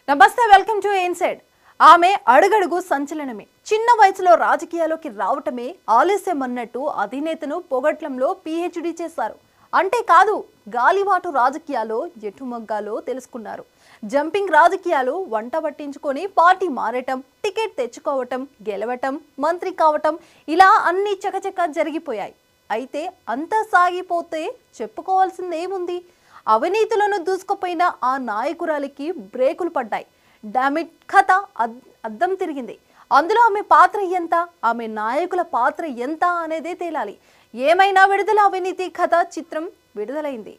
నమస్తే, welcome to inside. ఆమె అడుగడుగు సంచలనమే. చిన్న వయసులో రాజకీయాల్లోకి రావటమే ఆలస్యం అన్నట్టు అధినేతను పొగట్లంలో పీహెచ్డీ చేశారు. అంటే కాదు, గాలివాటు రాజకీయాల్లో ఎటు మగ్గాలో తెలుసుకున్నారు. జంపింగ్ రాజకీయాలు వంట పట్టించుకొని పార్టీ మారటం, టికెట్ తెచ్చుకోవటం, గెలవటం, మంత్రి కావటం, ఇలా అన్ని చకచక జరిగిపోయాయి. అయితే అంతా సాగిపోతే చెప్పుకోవాల్సిందేముంది? అవినీతులను దూసుకుపోయిన ఆ నాయకురాలికి బ్రేకులు పడ్డాయి. డామిట్ కథ అద్దం తిరిగింది. అందులో ఆమె పాత్ర ఎంత, ఆమె నాయకుల పాత్ర ఎంత అనేదే తేలాలి. ఏమైనా విడుదల అవినీతి కథ చిత్రం విడుదలైంది.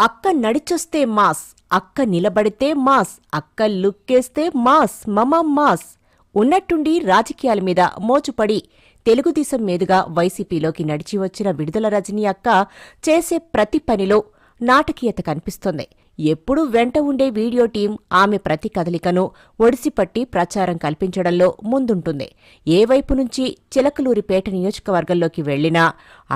అక్క నడిచొస్తే మాస్, అక్క నిలబడితే మాస్, అక్క లుక్కేస్తే మాస్, మమ మాస్. ఉన్నట్టుండి రాజకీయాల మీద మోచుపడి తెలుగుదేశం మీదుగా వైసీపీలోకి నడిచి వచ్చిన విడుదల రజనీ అక్క చేసే ప్రతి పనిలో నాటకీయత కనిపిస్తోంది. ఎప్పుడూ వెంట ఉండే వీడియో టీం ఆమె ప్రతి కదలికను ఒడిసిపట్టి ప్రచారం కల్పించడంలో ముందుంటుంది. ఏ వైపు నుంచి చిలకలూరిపేట నియోజకవర్గంలోకి వెళ్లినా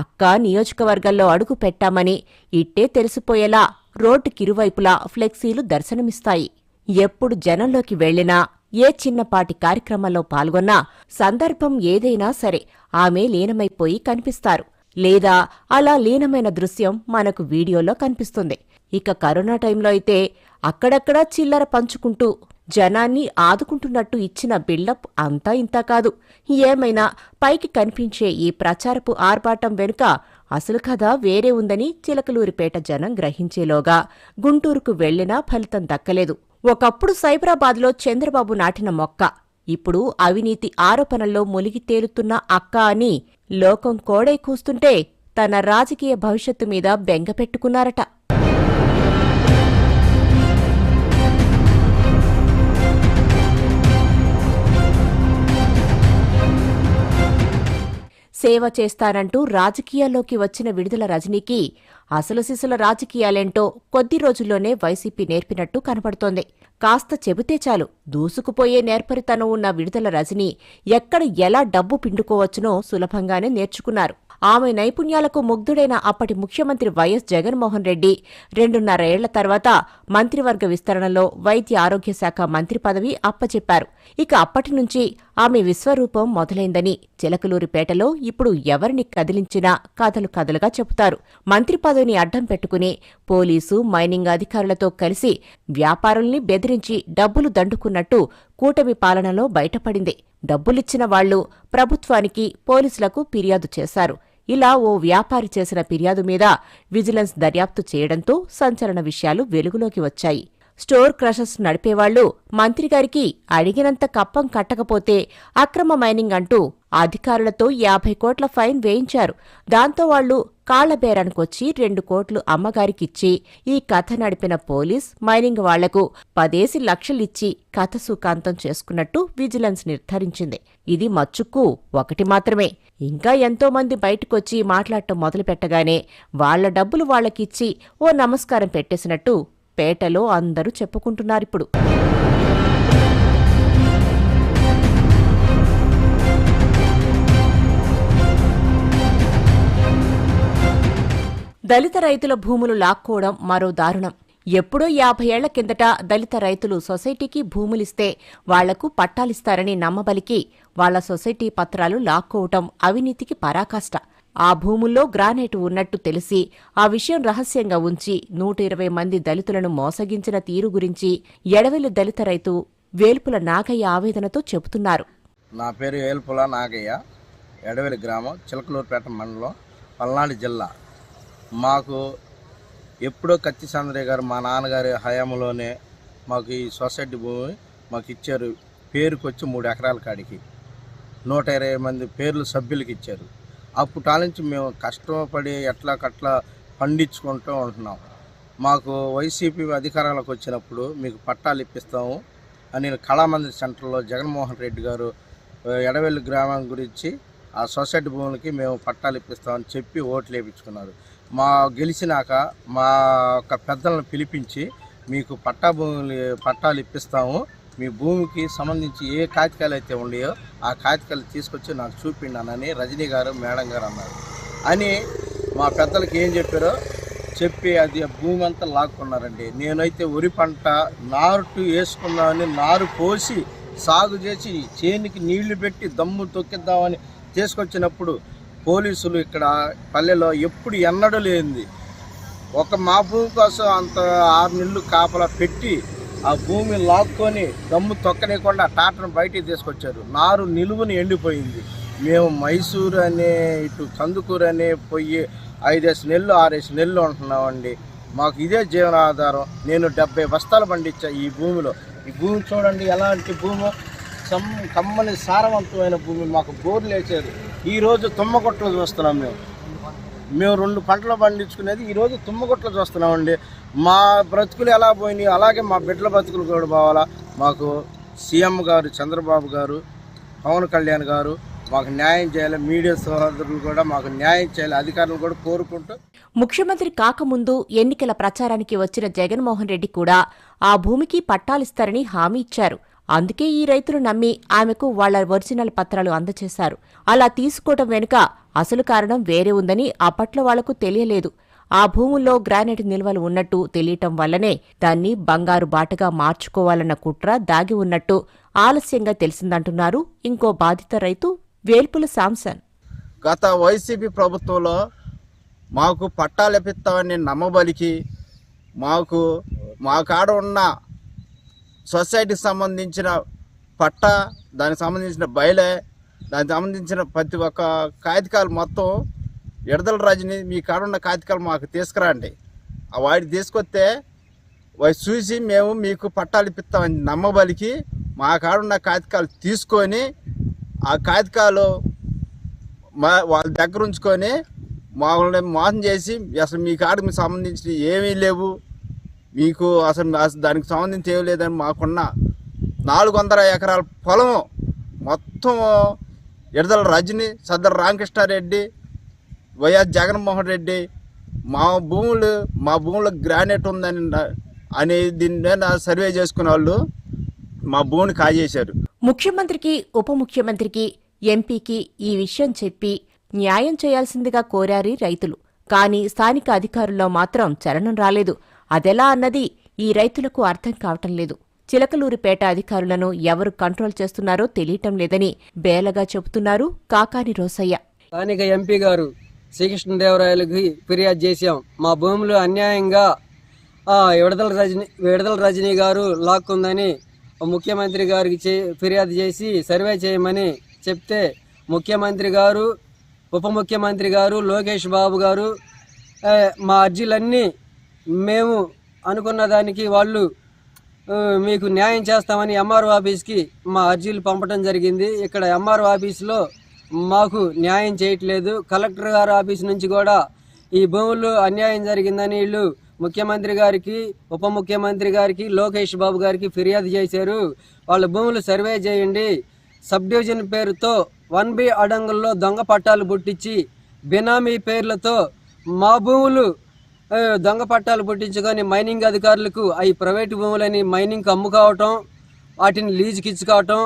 అక్క నియోజకవర్గంలో అడుగు పెట్టామని ఇట్టే తెలిసిపోయేలా రోడ్డుకిరువైపులా ఫ్లెక్సీలు దర్శనమిస్తాయి. ఎప్పుడు జనంలోకి వెళ్లినా, ఏ చిన్నపాటి కార్యక్రమంలో పాల్గొన్నా, సందర్భం ఏదైనా సరే ఆమె లీనమైపోయి కనిపిస్తారు. లేదా అలా లీనమైన దృశ్యం మనకు వీడియోలో కనిపిస్తుంది. ఇక కరోనా టైంలో అయితే అక్కడక్కడా చిల్లర పంచుకుంటూ జనాన్ని ఆదుకుంటున్నట్టు ఇచ్చిన బిల్డప్ అంతా ఇంతా కాదు. ఏమైనా పైకి కనిపించే ఈ ప్రచారపు ఆర్భాటం వెనుక అసలు కథ వేరే ఉందని చిలకలూరిపేట జనం గ్రహించేలోగా గుంటూరుకు వెళ్లినా ఫలితం దక్కలేదు. ఒకప్పుడు సైబరాబాద్లో చంద్రబాబు నాటిన మొక్క ఇప్పుడు అవినీతి ఆరోపణల్లో మునిగి తేలుతున్న అక్క అని లోకం కోడై కూస్తుంటే తన రాజకీయ భవిష్యత్తు మీద బెంగ పెట్టుకున్నారట. సేవ చేస్తానంటూ రాజకీయాల్లోకి వచ్చిన విడుదల రజనీకి అసలు సిసల రాజకీయాలేంటో కొద్ది రోజుల్లోనే వైసీపీ నేర్పినట్టు కనపడుతోంది. కాస్త చెబితే చాలు దూసుకుపోయే నేర్పరితనం ఉన్న విడుదల రజనీ ఎక్కడ ఎలా డబ్బు పిండుకోవచ్చునో సులభంగానే నేర్చుకున్నారు. ఆమె నైపుణ్యాలకు ముగ్ధుడైన అప్పటి ముఖ్యమంత్రి వైఎస్ జగన్మోహన్ రెడ్డి 2.5 ఏళ్ల తర్వాత మంత్రివర్గ విస్తరణలో వైద్య ఆరోగ్య శాఖ మంత్రి పదవి అప్పచెప్పారు. ఇక అప్పటి నుంచి ఆమె విశ్వరూపం మొదలైందని చిలకలూరిపేటలో ఇప్పుడు ఎవరిని కదిలించినా కథలు కథలుగా చెబుతారు. మంత్రి పదవిని అడ్డం పెట్టుకుని పోలీసు, మైనింగ్ అధికారులతో కలిసి వ్యాపారుల్ని బెదిరించి డబ్బులు దండుకున్నట్టు కూటమి పాలనలో బయటపడింది. డబ్బులిచ్చిన వాళ్లు ప్రభుత్వానికి, పోలీసులకు ఫిర్యాదు చేశారు. ఇలా ఓ వ్యాపారి చేసిన ఫిర్యాదు మీద విజిలెన్స్ దర్యాప్తు చేయడంతో సంచలన విషయాలు వెలుగులోకి వచ్చాయి. స్టోర్ క్రషర్స్ నడిపేవాళ్లు మంత్రిగారికి అడిగినంత కప్పం కట్టకపోతే అక్రమ మైనింగ్ అంటూ అధికారులతో 50 కోట్ల ఫైన్ వేయించారు. దాంతో వాళ్లు కాళ్లబేరానికొచ్చి 2 కోట్లు అమ్మగారికిచ్చి ఈ కథ నడిపిన పోలీస్, మైనింగ్ వాళ్లకు 10 లక్షలిచ్చి కథ సుఖాంతం చేసుకున్నట్టు విజిలెన్స్ నిర్ధారించింది. ఇది మచ్చుకు ఒకటి మాత్రమే. ఇంకా ఎంతో మంది బయటకొచ్చి మాట్లాడటం మొదలుపెట్టగానే వాళ్ల డబ్బులు వాళ్లకిచ్చి ఓ నమస్కారం పెట్టేసినట్టు పేటలో అందరూ చెప్పుకుంటున్నారిప్పుడు. దళిత రైతుల భూములు లాక్కోవడం మరో దారుణం. ఎప్పుడో 50 ఏళ్ల కిందట దళిత రైతులు సొసైటీకి భూములిస్తే వాళ్లకు పట్టాలిస్తారని నమ్మబలికి వాళ్ల సొసైటీ పత్రాలు లాక్కోవటం అవినీతికి పరాకాష్ట. ఆ భూముల్లో గ్రానైట్ ఉన్నట్టు తెలిసి ఆ విషయం రహస్యంగా ఉంచి 120 మంది దళితులను మోసగించిన తీరు గురించి ఎడవెల్లి దళిత రైతు వేల్పుల నాగయ్య ఆవేదనతో చెబుతున్నారు. నా పేరు వేల్పుల నాగయ్య, ఎడవెల్లి గ్రామం, చిలకలూరుపేట మండలం, పల్నాడు జిల్లా. మాకు ఎప్పుడో కత్తి చంద్రయ్య గారు మా నాన్నగారి హయాంలోనే మాకు ఈ సొసైటీ భూమి మాకు ఇచ్చారు. పేరుకొచ్చి 3 ఎకరాల కాడికి 120 మంది పేర్లు సభ్యులకి ఇచ్చారు. అప్పటి నుంచి మేము కష్టపడి ఎట్లాకట్లా పండించుకుంటూ ఉంటున్నాం. మాకు వైసీపీ అధికారంలోకి వచ్చినప్పుడు మీకు పట్టాలు ఇప్పిస్తాము అని కళామందిర్ సెంటర్లో జగన్మోహన్ రెడ్డి గారు ఎడవెల్లి గ్రామం గురించి ఆ సొసైటీ భూములకి మేము పట్టాలు ఇప్పిస్తామని చెప్పి ఓట్లు వేయించుకున్నారు. మా గెలిచినాక మా యొక్క పెద్దలను పిలిపించి మీకు పట్టాలు ఇప్పిస్తాము మీ భూమికి సంబంధించి ఏ కాగితాలు అయితే ఉన్నాయో ఆ కాగితాలు తీసుకొచ్చి నాకు చూపిండానని రజనీ గారు మేడం గారు అన్నారు. అని మా పెద్దలకి ఏం చెప్పారో చెప్పి అది భూమి అంతా లాక్కున్నారండి. నేనైతే వరి పంట నారు వేసుకుందామని నారు పోసి సాగు చేసి చేనికి నీళ్లు పెట్టి దమ్ము తొక్కిద్దామని తీసుకొచ్చినప్పుడు పోలీసులు ఇక్కడ పల్లెలో ఎప్పుడు ఎన్నడూ లేనిది ఒక మా భూమి కోసం అంత 6 నెలలు కాపలా పెట్టి ఆ భూమి లాక్కొని దమ్ము తొక్కలేకుండా టాటను బయటికి తీసుకొచ్చారు. నారు నిలువుని ఎండిపోయింది. మేము మైసూరు అనే ఇటు కందుకూరు అనే పోయి 5 నెలలు 6 నెలలు ఉంటున్నామండి. మాకు ఇదే జీవనాధారం. నేను 70 బస్తాలు పండించా ఈ భూమిలో. ఈ భూమి చూడండి ఎలాంటి భూమి, కమ్మని సారవంతమైన భూమి. మాకు బోర్లు వేసేది. ఈరోజు తుమ్మగొట్టలు చూస్తున్నాం. మేము 2 పంటలు పండించుకునేది ఈరోజు తుమ్మగొట్టలు చూస్తున్నామండి. మా బ్రతుకులు ఎలా పోయినాయి అలాగే మా బిడ్డల బ్రతుకులు కూడా పోవాలా. మాకు సీఎం గారు చంద్రబాబు గారు, పవన్ కళ్యాణ్ గారు మాకు న్యాయం చేయాలి. మీడియా సోదరులు కూడా మాకు న్యాయం చేయాలి. అధికారులు కూడా కోరుకుంటూ ముఖ్యమంత్రి కాకముందు ఎన్నికల ప్రచారానికి వచ్చిన జగన్మోహన్ రెడ్డి కూడా ఆ భూమికి పట్టాలిస్తారని హామీ ఇచ్చారు. అందుకే ఈ రైతులు నమ్మి ఆమెకు వాళ్ల ఒరిజినల్ పత్రాలు అందజేశారు. అలా తీసుకోవడం వెనుక అసలు కారణం వేరే ఉందని అప్పట్లో వాళ్లకు తెలియలేదు. ఆ భూముల్లో గ్రానైట్ నిల్వలు ఉన్నట్టు తెలియటం వల్లనే దాన్ని బంగారు బాటగా మార్చుకోవాలన్న కుట్ర దాగి ఉన్నట్టు ఆలస్యంగా తెలిసిందంటున్నారు ఇంకో బాధిత రైతు వేల్పుల శాంసన్. గత వైసీపీ ప్రభుత్వంలో మాకు పట్టాలెపిస్తామని నమ్మబలికి మా కాడ ఉన్న సొసైటీకి సంబంధించిన పట్టా, దానికి సంబంధించిన బయలే, దానికి సంబంధించిన ప్రతి ఒక్క కాగితాలు మొత్తం ఎడదల రజని మీ కాడ ఉన్న కాగితాలు మాకు తీసుకురండి. వాడికి తీసుకొస్తే వాడు చూసి మేము మీకు పట్టాలు ఇప్పిస్తామని నమ్మబలికి మా కాడ ఉన్న కాగితాలు తీసుకొని ఆ కాగితాలు వాళ్ళ దగ్గర ఉంచుకొని మామూలు మోసం చేసి అసలు మీ కాడికి సంబంధించిన ఏమీ లేవు, మీకు అసలు దానికి సంబంధించి ఏమీ లేదని మాకున్న 400 ఎకరాల పొలము మొత్తం ఎడదల రజని, సద్దర రామకృష్ణారెడ్డి, వైఎస్ జగన్మోహన్ రెడ్డి మా భూములో గ్రానైట్ ఉందని దీని మీద సర్వే చేసుకునే వాళ్ళు మా భూమిని కాజేశారు. ముఖ్యమంత్రికి, ఉప ముఖ్యమంత్రికి, ఎంపీకి ఈ విషయం చెప్పి న్యాయం చేయాల్సిందిగా కోరారు రైతులు. కానీ స్థానిక అధికారుల్లో మాత్రం చలనం రాలేదు. అదెలా అన్నది ఈ రైతులకు అర్థం కావటం లేదు. చిలకలూరిపేట అధికారులను ఎవరు కంట్రోల్ చేస్తున్నారో తెలియటం లేదని బేలగా చెబుతున్నారు కాకాని రోసయ్య. స్థానిక ఎంపీ గారు శ్రీకృష్ణదేవరాయలకి ఫిర్యాదు చేశాం. మా భూములు అన్యాయంగా విడదల రజనీ గారు లాక్కుందని ముఖ్యమంత్రి గారికి ఫిర్యాదు చేసి సర్వే చేయమని చెప్తే ముఖ్యమంత్రి గారు, ఉప ముఖ్యమంత్రి గారు, లోకేష్ బాబు గారు మా అర్జీలన్నీ మేము అనుకున్న దానికి వాళ్ళు మీకు న్యాయం చేస్తామని ఎంఆర్ఓ ఆఫీస్కి మా అర్జీలు పంపడం జరిగింది. ఇక్కడ ఎంఆర్ఓ ఆఫీస్లో మాకు న్యాయం చేయట్లేదు. కలెక్టర్ గారి ఆఫీస్ నుంచి కూడా ఈ భూములు అన్యాయం జరిగిందని వీళ్ళు ముఖ్యమంత్రి గారికి, ఉప ముఖ్యమంత్రి గారికి, లోకేష్ బాబు గారికి ఫిర్యాదు చేశారు. వాళ్ళ భూములు సర్వే చేయండి, సబ్ డివిజన్ పేరుతో 1B అడంగుల్లో దొంగ పట్టాలు పుట్టించి బినామీ పేర్లతో మా భూములు దొంగ పట్టాలు పుట్టించుకొని మైనింగ్ అధికారులకు అవి ప్రైవేటు భూములని మైనింగ్కి అమ్ముకోవటం, వాటిని లీజుకి ఇచ్చుకోవటం,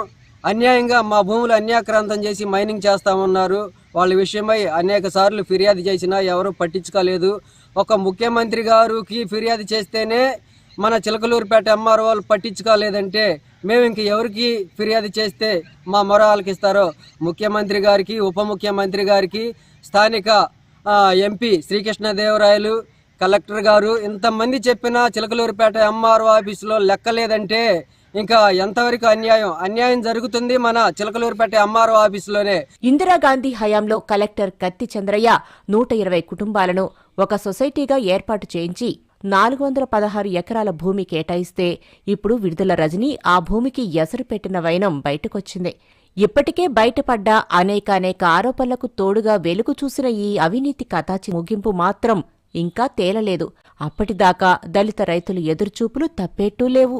అన్యాయంగా మా భూములు అన్యాక్రాంతం చేసి మైనింగ్ చేస్తామన్నారు. వాళ్ళ విషయమై అనేక సార్లు ఫిర్యాదు చేసినా ఎవరూ పట్టించుకోలేదు. ఒక ముఖ్యమంత్రి గారికి ఫిర్యాదు చేస్తేనే మన చిలకలూరుపేట ఎంఆర్ఓ వాళ్ళు పట్టించుకోలేదంటే మేము ఇంక ఎవరికి ఫిర్యాదు చేస్తే మా మొర ఆలకిస్తారో ముఖ్యమంత్రి గారికి, ఉప ముఖ్యమంత్రి గారికి, స్థానిక ఎంపీ శ్రీకృష్ణదేవరాయలు, కలెక్టర్ గారు ఇంతమంది చెప్పినా చిలకలూరుపేట ఎంఆర్ఓ ఆఫీసులో లెక్కలేదంటే ఇంకా ఎంతవరకు అన్యాయం జరుగుతుంది మన చిలకలూరుపేట ఎంఆర్ఓ ఆఫీసులోనే. ఇందిరాగాంధీ హయాంలో కలెక్టర్ కత్తి చంద్రయ్య 120 కుటుంబాలను ఒక సొసైటీగా ఏర్పాటు చేయించి 416 ఎకరాల భూమి కేటాయిస్తే ఇప్పుడు విడుదల రజని ఆ భూమికి ఎసరు పెట్టిన వైనం బయటకొచ్చింది. ఇప్పటికే బయటపడ్డ అనేక ఆరోపణలకు తోడుగా వెలుగు చూసిన ఈ అవినీతి కథాచి ముగింపు మాత్రం ఇంకా తేలలేదు. అప్పటిదాకా దళిత రైతుల ఎదురుచూపులు తప్పేట్టూ లేవు.